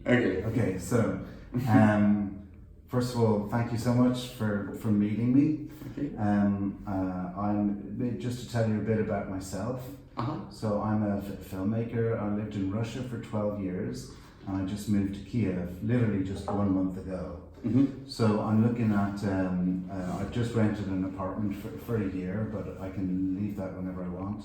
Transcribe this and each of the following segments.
Okay. Okay, so first of all, thank you so much for meeting me. Okay. I'm just to tell you a bit about myself. So I'm a filmmaker. I lived in Russia for 12 years, and I just moved to Kiev literally just 1 month ago. So I'm looking at, I've just rented an apartment for a year, but I can leave that whenever I want.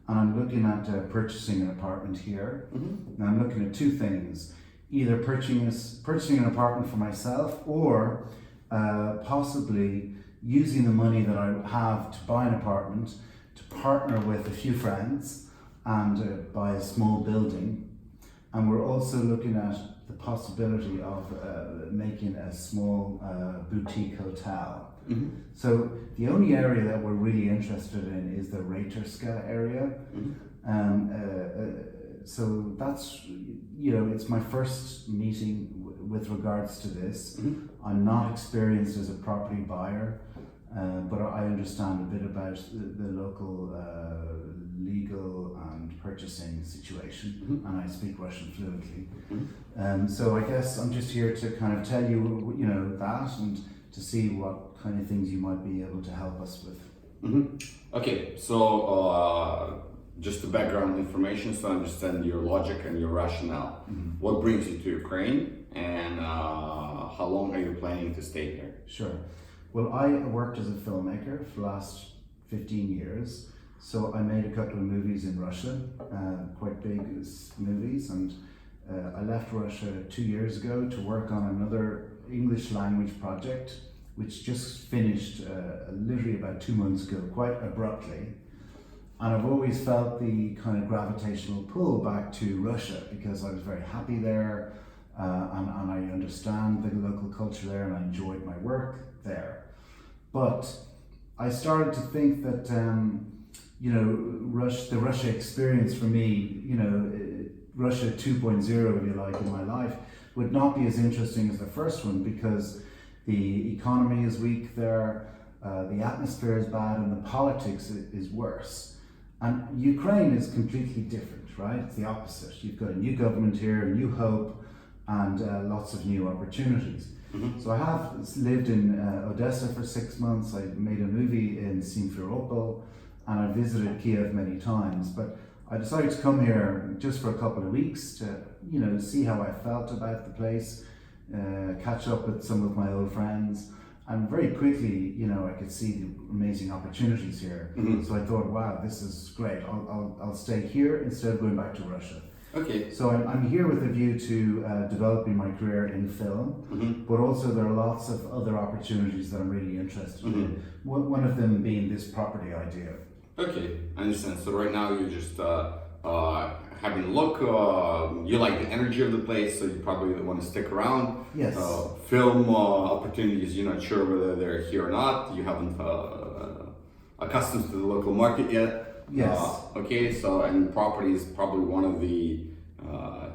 And I'm looking at purchasing an apartment here. Now I'm looking at two things: either purchasing an apartment for myself, or possibly using the money that I have to buy an apartment to partner with a few friends and buy a small building. And we're also looking at the possibility of making a small boutique hotel. So the only area that we're really interested in is the Raterska area. So that's, it's my first meeting with regards to this. I'm not experienced as a property buyer, but I understand a bit about the local legal and purchasing situation, and I speak Russian fluently. So I guess I'm just here to kind of tell you, that, and to see what kind of things you might be able to help us with. Okay, so just the background information, so I understand your logic and your rationale. What brings you to Ukraine, and how long are you planning to stay here? Sure. Well, I worked as a filmmaker for the last 15 years. So I made a couple of movies in Russia, quite big movies, and I left Russia 2 years ago to work on another English language project, which just finished literally about 2 months ago, quite abruptly. And I've always felt the kind of gravitational pull back to Russia because I was very happy there, and I understand the local culture there, and I enjoyed my work there. But I started to think that the Russia experience for me, Russia 2.0, if you like, in my life, would not be as interesting as the first one, because the economy is weak there, the atmosphere is bad, and the politics is worse. And Ukraine is completely different, right? It's the opposite. You've got a new government here, new hope, and lots of new opportunities. So I have lived in Odessa for 6 months. I made a movie in Simferopol, and I visited Kiev many times. But I decided to come here just for a couple of weeks to, see how I felt about the place, catch up with some of my old friends. And very quickly, I could see the amazing opportunities here. So I thought, wow, this is great. I'll stay here instead of going back to Russia. Okay. So I'm here with a view to developing my career in film, but also there are lots of other opportunities that I'm really interested in. One of them being this property idea. Okay, I understand. So right now you're just having a look. You like the energy of the place, so you probably want to stick around. Yes. Film opportunities, you're not sure whether they're here or not. You haven't accustomed to the local market yet. Yes. Okay, so and property is probably one of the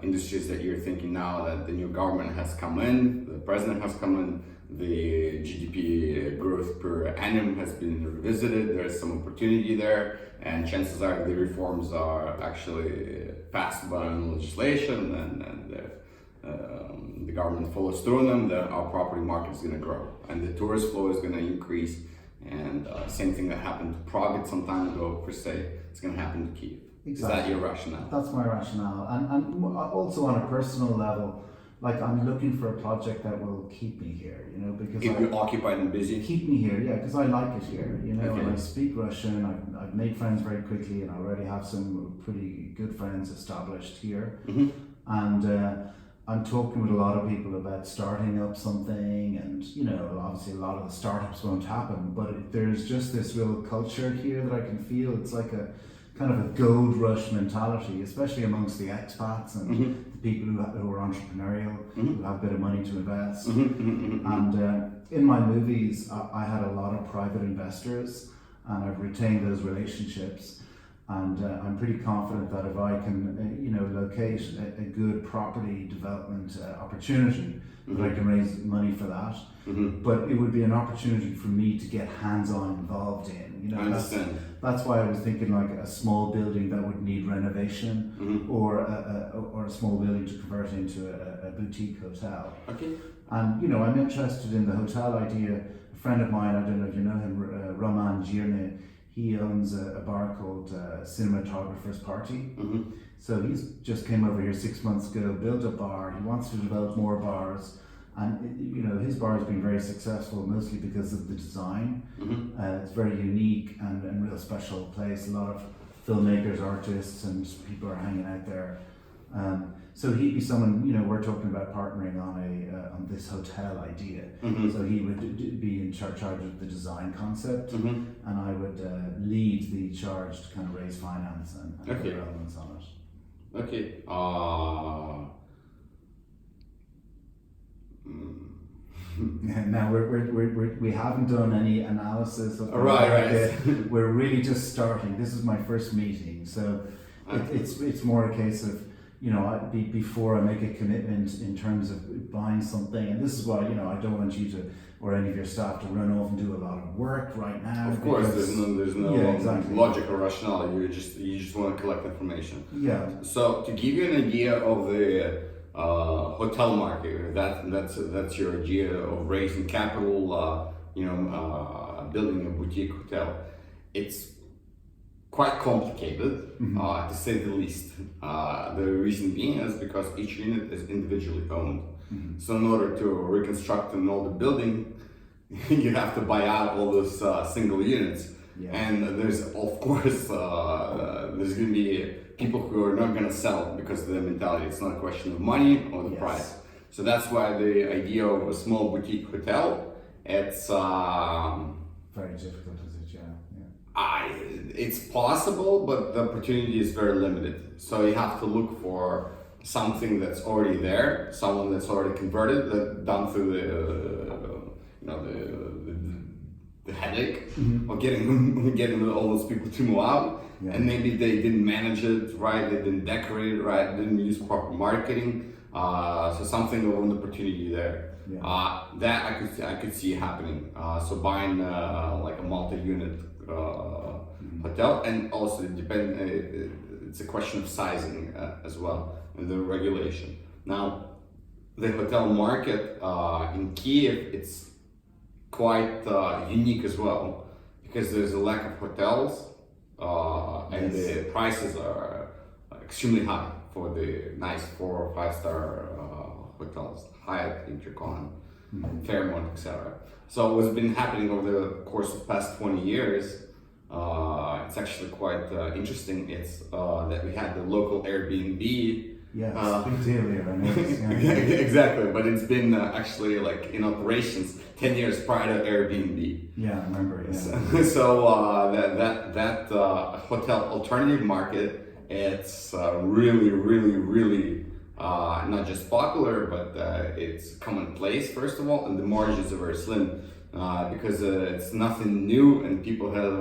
industries that you're thinking now that the new government has come in, the president has come in, the GDP growth per annum has been revisited, there's some opportunity there, and chances are the reforms are actually passed by legislation, and the government follows through on them, then our property market is going to grow, and the tourist flow is going to increase. And same thing that happened to Prague some time ago, per se, it's going to happen to Kiev. Exactly. Is that your rationale? That's my rationale. And also on a personal level, like I'm looking for a project that will keep me here, because Keep you occupied and busy? Keep me here, yeah, because I like it here, Okay. and I speak Russian, I've made friends very quickly, and I already have some pretty good friends established here. And I'm talking with a lot of people about starting up something, and obviously a lot of the startups won't happen, but there's just this real culture here that I can feel. It's like a kind of a gold rush mentality, especially amongst the expats and the people who are entrepreneurial, who have a bit of money to invest. And in my movies, I had a lot of private investors, and I've retained those relationships. And I'm pretty confident that if I can, locate a good property development opportunity, that I can raise money for that. But it would be an opportunity for me to get hands-on involved in. I understand. That's why I was thinking like a small building that would need renovation, or a small building to convert into a boutique hotel. Okay. And I'm interested in the hotel idea. A friend of mine, I don't know if you know him, Roman Girne. He owns a bar called Cinematographer's Party. So he's just came over here 6 months ago, built a bar. He wants to develop more bars, and his bar has been very successful, mostly because of the design. It's very unique and real special place. A lot of filmmakers, artists, and people are hanging out there. So he'd be someone, we're talking about partnering on this hotel idea. So he would be in charge of the design concept, and I would lead the charge to kind of raise finance and Okay. the elements on it. Okay. Now we haven't done any analysis of the Right. market. We're really just starting. This is my first meeting, so it's more a case of before I make a commitment in terms of buying something, and this is why I don't want you to, or any of your staff, to run off and do a lot of work right now. Of course, there's no exactly. logic or rationale. You just want to collect information. Yeah. So to give you an idea of the hotel market, that's your idea of raising capital, building a boutique hotel. It's quite complicated, to say the least. The reason being is because each unit is individually owned. So in order to reconstruct an older building, you have to buy out all those single units. Yeah. And there's, of course, there's going to be people who are not going to sell because of their mentality. It's not a question of money or the price. So that's why the idea of a small boutique hotel, it's very difficult, is it? Yeah. it's possible, but the opportunity is very limited. So you have to look for something that's already there, someone that's already converted, that done through the headache of getting all those people to move out. Yeah. And maybe they didn't manage it right, they didn't decorate it right, didn't use proper marketing. So something of an opportunity there. Yeah. That I could see happening. So buying like a multi-unit hotel, and also it's a question of sizing as well, and the regulation. Now, the hotel market in Kiev, it's quite unique as well, because there's a lack of hotels, and the prices are extremely high for the nice 4 or 5 star hotels, Hyatt, Intercon, Fairmont, etc. So what's been happening over the course of the past 20 years, it's actually quite interesting. It's that we had the local Airbnb. Yeah, it's a big deal here, I know. Exactly, but it's been actually like in operations 10 years prior to Airbnb. Yeah, I remember. Yeah. So that hotel alternative market, it's really not just popular, but it's commonplace, first of all, and the margins are very slim because it's nothing new, and people have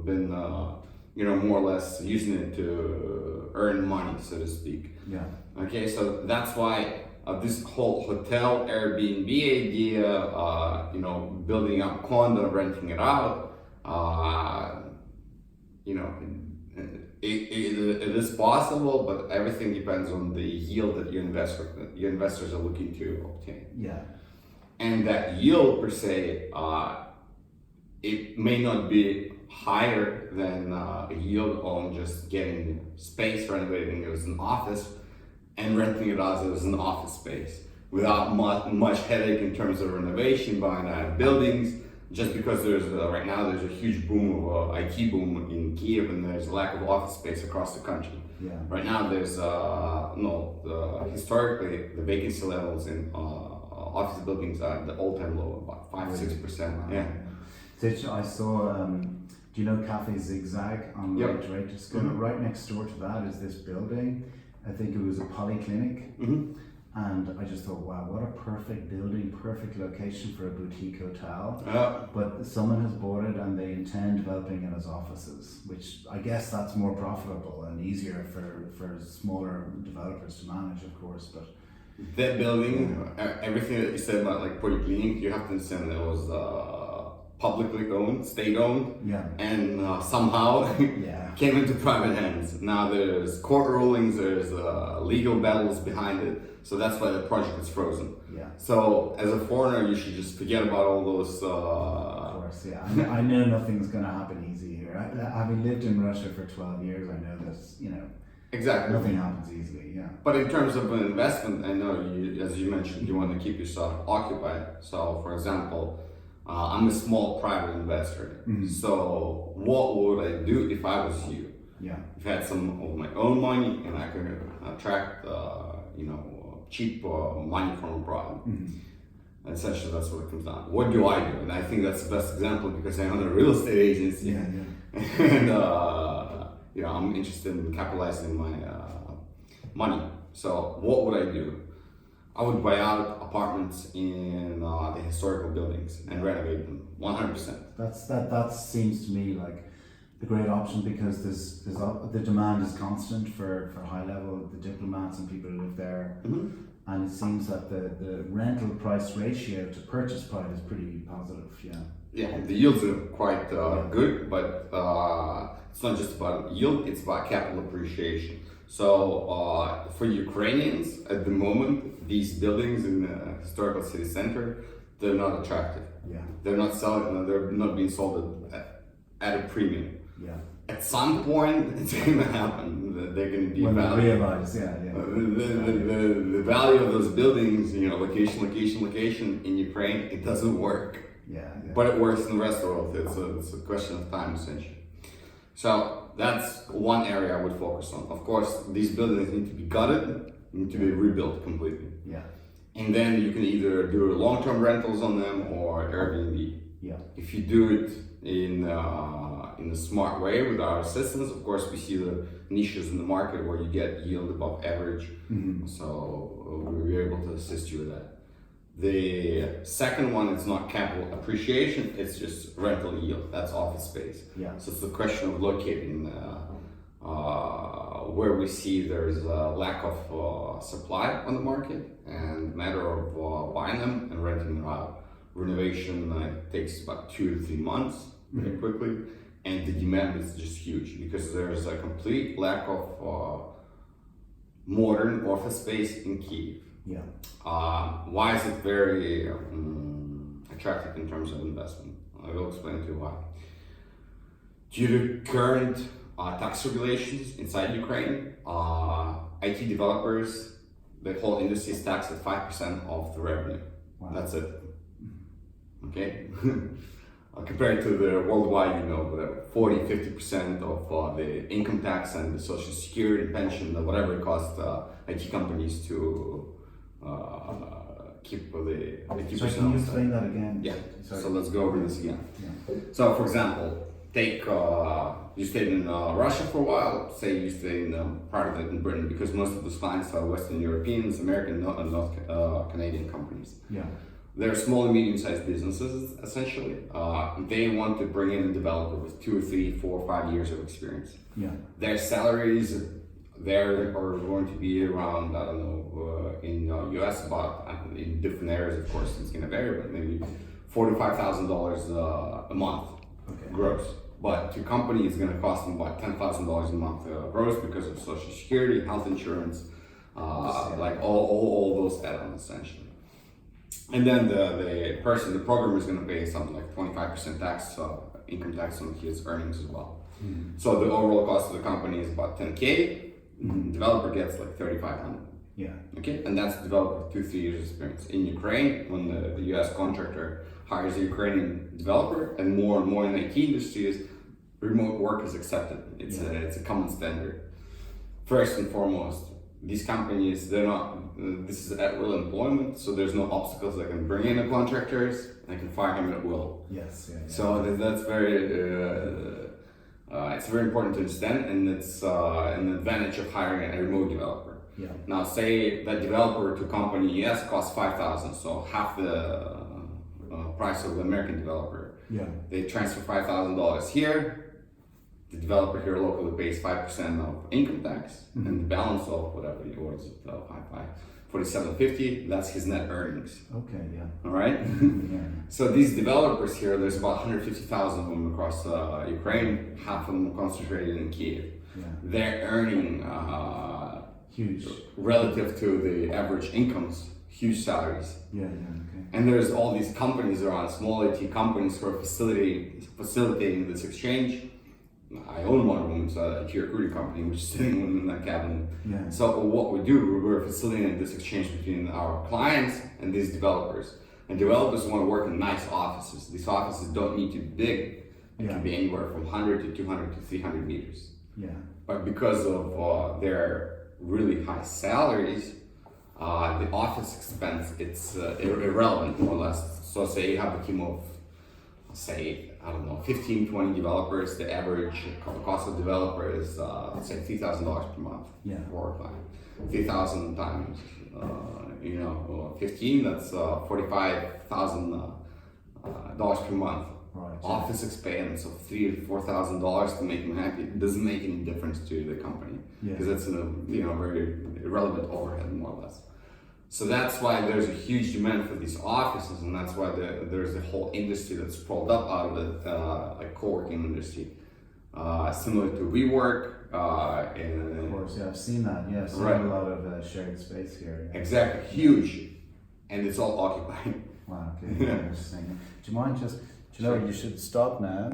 been more or less using it to earn money, so to speak. Yeah. Okay, so that's why this whole hotel Airbnb idea, building up condo, renting it out, it is possible, but everything depends on the yield that your investors are looking to obtain. Yeah. And that yield per se, it may not be higher than a yield on just getting space, renovating it as an office, and renting it out as an office space without much headache in terms of renovation, buying out buildings. Just because right now there's a huge boom of IT boom in Kiev, and there's a lack of office space across the country. Yeah. Right now there's historically the vacancy levels in office buildings are at the all-time low, about 5-6%. Yeah. So I saw. Do you know Cafe Zigzag on right to school? Right next door to that is this building. I think it was a polyclinic. And I just thought, wow, what a perfect building, perfect location for a boutique hotel. But someone has bought it and they intend developing it as offices, which I guess that's more profitable and easier for smaller developers to manage, of course. But that building, everything that you said about like polyclinic, you have to understand that it was publicly owned, state-owned, and somehow came into private hands. Now there's court rulings, there's legal battles behind it, so that's why the project is frozen. So as a foreigner, you should just forget about all those. Of course, I know nothing's going to happen easy here. Having lived in Russia for 12 years, I know this, Exactly. Nothing happens easily, But in terms of an investment, I know you, as you mentioned, you want to keep yourself occupied. So for example, I'm a small private investor. So what would I do if I was you? If I had some of my own money and I could attract, cheap money from abroad. Essentially, that's what it comes down to. What do I do? And I think that's the best example because I own a real estate agency. And I'm interested in capitalizing my money. So what would I do? I would buy out apartments in the historical buildings and renovate them 100%. That seems to me like the great option because the demand is constant for high level, the diplomats and people who live there. And it seems that the rental price ratio to purchase price is pretty positive. The yields are quite good, but it's not just about yield, it's about capital appreciation. So for Ukrainians at the moment, these buildings in the historical city center, they're not attractive. They're not selling, they're not being sold at a premium. At some point, it's going to happen. They're going to be valued. The value of those buildings, location in Ukraine, it doesn't work. But it works in the rest of the world. It's a question of time, essentially. So that's one area I would focus on. Of course, these buildings need to be gutted, need to be rebuilt completely. And then you can either do long-term rentals on them or Airbnb. If you do it in a smart way with our assistance, of course, we see the niches in the market where you get yield above average. So we're able to assist you with that. The second one is not capital appreciation, it's just rental yield. That's office space. So it's a question of locating where we see there's a lack of supply on the market and matter of buying them and renting them out. Renovation takes about 2 to 3 months, very quickly, and the demand is just huge because there's a complete lack of modern office space in Kiev. Why is it very attractive in terms of investment? I will explain to you why. Due to current tax regulations inside Ukraine, IT developers, the whole industry is taxed at 5% of the revenue. That's it. Okay? Compared to the worldwide, 40-50% of the income tax and the social security, pension, whatever it costs IT companies to keep the 80%. So can you explain that again? So let's go over this again. So for example, take you stayed in Russia for a while, say you stayed in part of it in Britain, because most of those clients are Western Europeans, American, and North Canadian companies. They're small and medium-sized businesses, essentially. They want to bring in a developer with 2 or 3, 4, 5 years of experience. Their salaries there are going to be around, I don't know, in US, about, in different areas, of course, it's going to vary, but maybe $4,000 to $5,000 a month gross. But to company, it's going to cost them about $10,000 a month gross because of social security, health insurance, like all those add-ons, essentially. And then the programmer is going to pay something like 25% tax, income tax on his earnings as well. So the overall cost of the company is about 10K. Developer gets like 3,500. Okay, and that's developer with 2 to 3 years experience. In Ukraine, when the US contractor hires a Ukrainian developer, and more in IT industries, remote work is accepted. It's a common standard. First and foremost, these companies, this is at will employment, so there's no obstacles. They can bring in the contractors, and they can fire him at will. So that's it's very important to understand, and it's an advantage of hiring a remote developer. Yeah. Now, say that developer to company ES costs 5,000, so half the price of the American developer. Yeah. They transfer $5,000 here. The developer here locally pays 5% of income tax, and the balance of whatever it was, 4750. That's his net earnings. Okay. Yeah. All right. Yeah. So these developers here, there's about 150,000 of them across Ukraine. Half of them concentrated in Kiev. Yeah. They're earning Huge. relative to the average incomes, huge salaries. Yeah. Yeah. Okay. And there's all these companies around, small IT companies who are facilitating this exchange. I own one of them, it's a IT recruiting company, which is sitting in that cabinet. Yeah. So what we do, we're facilitating this exchange between our clients and these developers. And developers want to work in nice offices. These offices don't need to be big. It can be anywhere from 100 to 200 to 300 meters. Yeah. But because of their really high salaries, the office expense, it's irrelevant more or less. So say you have a team of, say, I don't know, 15, 20 developers. The average cost of developer is, let's say, $3,000 per month. Yeah. For a client. 3,000 times, 15, that's $45,000 per month. Right. Office expense of $3,000 to $4,000 to make them happy. It doesn't make any difference to the company because it's a very irrelevant overhead more or less. So that's why there's a huge demand for these offices, and that's why there's a whole industry that's sprawled up out of it, like co-working industry, similar to WeWork. Of course, yeah, I've seen that. Yeah, I've seen Right. a lot of shared space here. Yeah. Exactly, huge, and it's all occupied. Wow. Okay. Interesting. Do you mind just? Do you know you should stop now?